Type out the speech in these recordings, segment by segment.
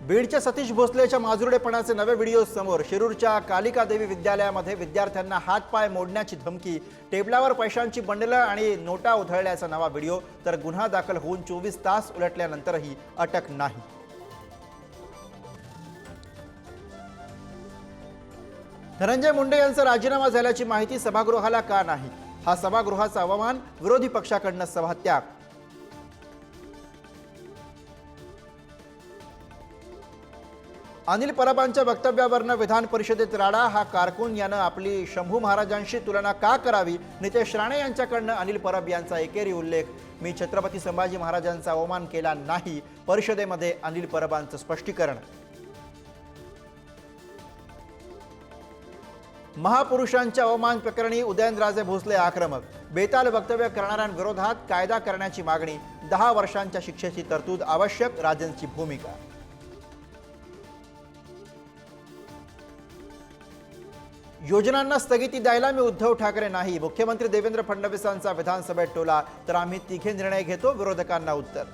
बीडच्या सतीश भोसलेच्या माजुरडेपणाचे नवे व्हिडिओ समोर। शिरूरच्या कालिका देवी विद्यालयामध्ये विद्यार्थ्यांना हातपाय मोडण्याची धमकी, टेबलावर पैशांची बंडलं आणि नोटा उधळल्याचा नवा व्हिडिओ। तर गुन्हा दाखल होऊन 24 तास उलटल्यानंतरही अटक नाही। धनंजय मुंडे यांचा राजीनामा झाल्याची माहिती सभागृहाला का नाही? हा सभागृहाचा अवमान, विरोधी पक्षाकडून सभात्याग। अनिल परबांच्या वक्तव्यावरनं विधान परिषदेत राडा। हा कारकून यानं आपली शंभू महाराजांशी तुलना का करावी? नितेश राणे यांच्याकडनं अनिल परब यांचा एकेरी उल्लेख। मी छत्रपती संभाजी महाराजांचा अवमान केला नाही, परिषदेमध्ये अनिल परबांचं स्पष्टीकरण। महापुरुषांच्या अवमान प्रकरणी उदयनराजे भोसले आक्रमक, बेताल वक्तव्य करणाऱ्यांविरोधात कायदा करण्याची मागणी। 10 वर्षांच्या शिक्षेची तरतूद आवश्यक, राजेंची भूमिका। योजनांना स्थगिती द्यायला मी उद्धव ठाकरे नाही, मुख्यमंत्री देवेंद्र फडणवीसांचा विधानसभेत टोला। तर आम्ही तिघे निर्णय घेतो, विरोधकांना उत्तर।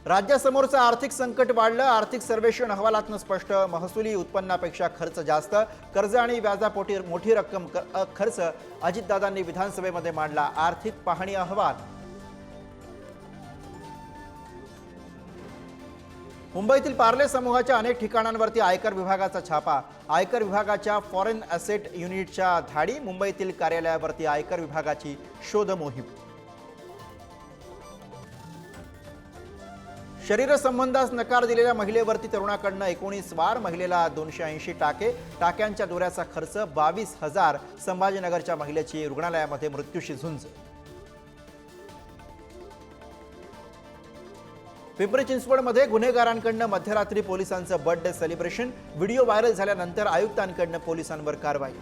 राज्यासमोरचं आर्थिक संकट वाढलं, आर्थिक सर्वेक्षण अहवालातून स्पष्ट। महसुली उत्पन्नापेक्षा खर्च जास्त, कर्ज आणि व्याजापोटी मोठी रक्कम खर्च। अजितदादांनी विधानसभेमध्ये मांडला आर्थिक पाहणी अहवाल। मुंबईतील पार्ले समूहाच्या अनेक ठिकाणांवरती आयकर विभागाचा छापा। आयकर विभागाच्या फॉरेन असेट युनिटच्या धाडी, मुंबईतील कार्यालयावरती आयकर विभागाची शोध मोहीम। शरीरसंबंधास नकार दिलेल्या महिलेवरती तरुणाकडनं 19 वार, महिलेला 280 टाके। टाक्यांच्या दोऱ्याचा खर्च 22,000। संभाजीनगरच्या महिलेची रुग्णालयामध्ये मृत्यूशी झुंज। पिंपरी चिंचवडमध्ये गुन्हेगारांकडनं मध्यरात्री पोलिसांचं बर्थडे सेलिब्रेशन। व्हिडिओ व्हायरल झाल्यानंतर आयुक्तांकडनं पोलिसांवर कारवाई।